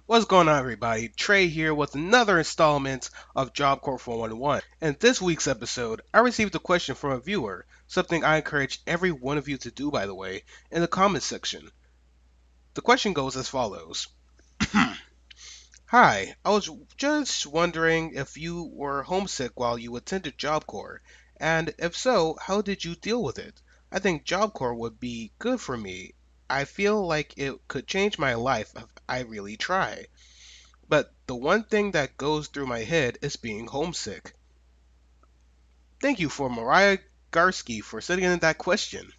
What's going on, everybody? Trey here with another installment of Job Corps 411. In this week's episode, I received a question from a viewer, something I encourage every one of you to do, by the way, in the comments section. The question goes as follows. Hi, I was just wondering if you were homesick while you attended Job Corps, and if so, how did you deal with it? I think Job Corps would be good for me. I feel like it could change my life if I really try. But the one thing that goes through my head is being homesick. Thank you for Mariah Garsky for sending in that question.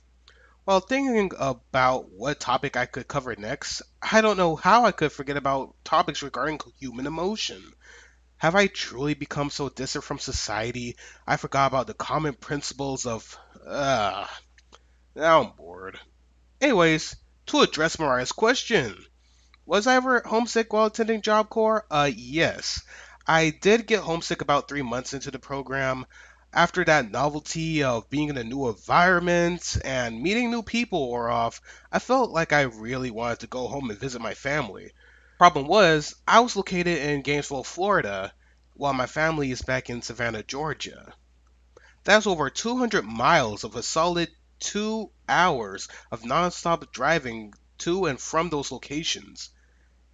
While thinking about what topic I could cover next, I don't know how I could forget about topics regarding human emotion. Have I truly become so distant from society I forgot about the common principles of. Now I'm bored. Anyways, to address Mariah's question. Was I ever homesick while attending Job Corps? Yes. I did get homesick about 3 months into the program. After that novelty of being in a new environment and meeting new people wore off, I felt like I really wanted to go home and visit my family. Problem was, I was located in Gainesville, Florida, while my family is back in Savannah, Georgia. That's over 200 miles of a solid 2 hours of nonstop driving to and from those locations.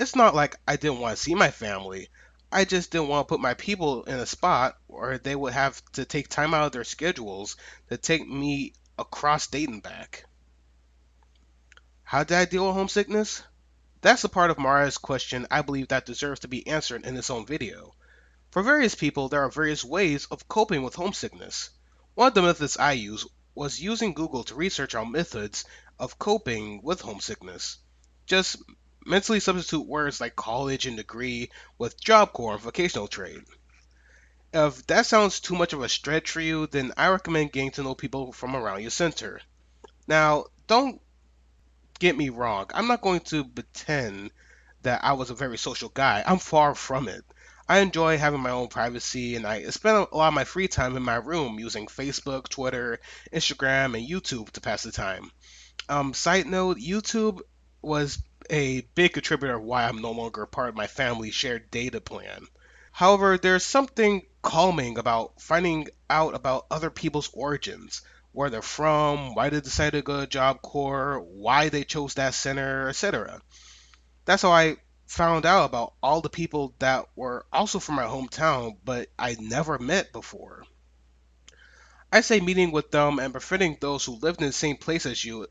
It's not like I didn't want to see my family. I just didn't want to put my people in a spot where they would have to take time out of their schedules to take me across state and back. How did I deal with homesickness? That's the part of Mara's question I believe that deserves to be answered in its own video. For various people, there are various ways of coping with homesickness. One of the methods I used was using Google to research on methods of coping with homesickness. Just mentally substitute words like college and degree with Job Corps and vocational trade. If that sounds too much of a stretch for you, then I recommend getting to know people from around your center. Now, don't get me wrong, I'm not going to pretend that I was a very social guy. I'm far from it. I enjoy having my own privacy, and I spend a lot of my free time in my room using Facebook, Twitter, Instagram, and YouTube to pass the time. Side note, YouTube was a big contributor of why I'm no longer part of my family's shared data plan. However, there's something calming about finding out about other people's origins, where they're from, why they decided to go to Job Corps, why they chose that center, etc. That's how I found out about all the people that were also from my hometown, but I never met before. I say meeting with them and befriending those who lived in the same place as you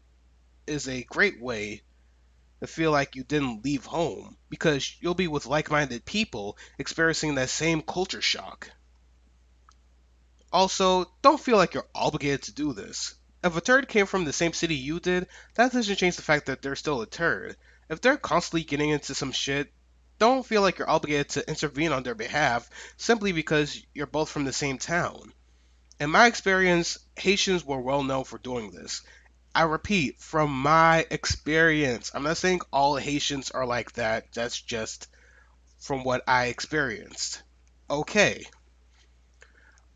is a great way to feel like you didn't leave home, because you'll be with like minded people experiencing that same culture shock. Also, don't feel like you're obligated to do this. If a turd came from the same city you did, that doesn't change the fact that they're still a turd. If they're constantly getting into some shit, don't feel like you're obligated to intervene on their behalf simply because you're both from the same town. In my experience, Haitians were well known for doing this. I repeat, from my experience, I'm not saying all Haitians are like that, that's just from what I experienced. Okay.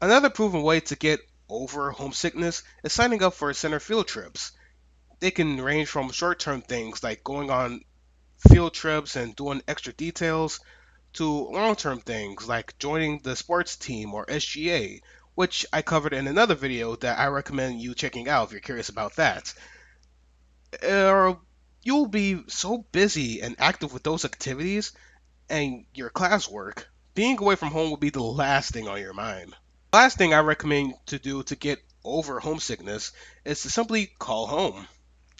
Another proven way to get over homesickness is signing up for center field trips. They can range from short term things like going on field trips and doing extra details to long term things like joining the sports team or SGA, which I covered in another video that I recommend you checking out if you're curious about that. Or you'll be so busy and active with those activities and your classwork, being away from home will be the last thing on your mind. Last thing I recommend to do to get over homesickness is to simply call home.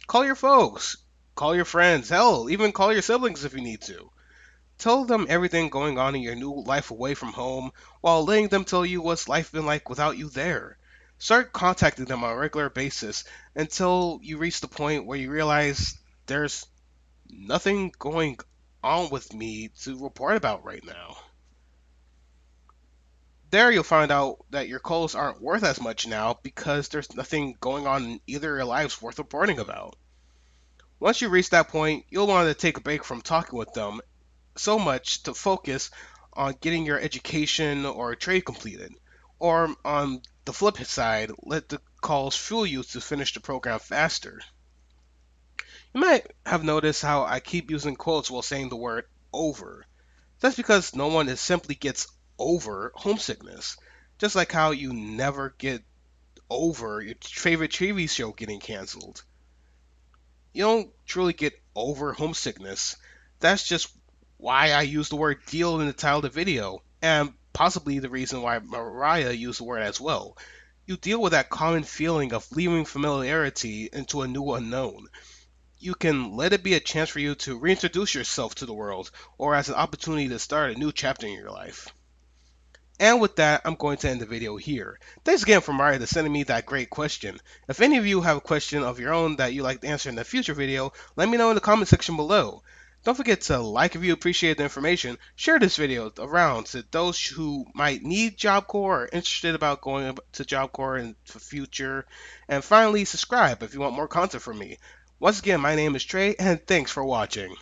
Call your folks, call your friends, hell, even call your siblings if you need to. Tell them everything going on in your new life away from home while letting them tell you what's life been like without you there. Start contacting them on a regular basis until you reach the point where you realize there's nothing going on with me to report about right now. There you'll find out that your calls aren't worth as much now because there's nothing going on in either of your lives worth reporting about. Once you reach that point, you'll want to take a break from talking with them so much to focus on getting your education or trade completed. Or on the flip side, let the calls fuel you to finish the program faster. You might have noticed how I keep using quotes while saying the word over. That's because no one is simply gets over homesickness. Just like how you never get over your favorite TV show getting canceled. You don't truly get over homesickness. That's just why I use the word deal in the title of the video, and possibly the reason why Mariah used the word as well. You deal with that common feeling of leaving familiarity into a new unknown. You can let it be a chance for you to reintroduce yourself to the world, or as an opportunity to start a new chapter in your life. And with that, I'm going to end the video here. Thanks again for Mario for sending me that great question. If any of you have a question of your own that you'd like to answer in a future video, let me know in the comment section below. Don't forget to like if you appreciate the information, share this video around to those who might need Job Corps or interested about going to Job Corps in the future. And finally, subscribe if you want more content from me. Once again, my name is Trey, and thanks for watching.